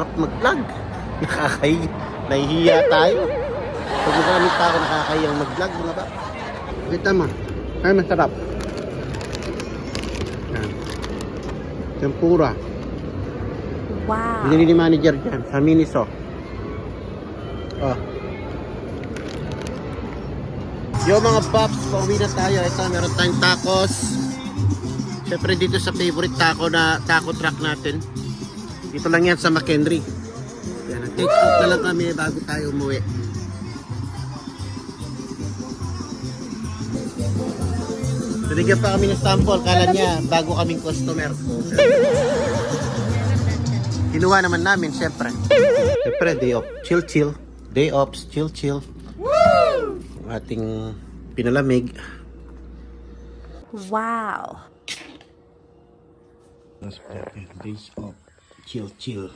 hirap mag-vlog. Nahihiya tayo. Pag maraming tao nakakayang mag-vlog, mga ba? Kita mo. Ay, masarap. Yan. Tempura. Wow. Binili ni manager dyan sa Miniso. Oh. Yo mga paps, pauwi na tayo. Ito, meron tayong tacos. Siyempre dito sa favorite taco truck natin. Dito lang yan sa McHenry. Yan, take out na lang kami bago tayo umuwi. Binigyan pa kami ng sample, kala niya bago kaming customer. Kinuha naman namin, siyempre. Siyempre, day off, chill. Day offs, chill. Ating pinalamig. Wow. Days off, chill.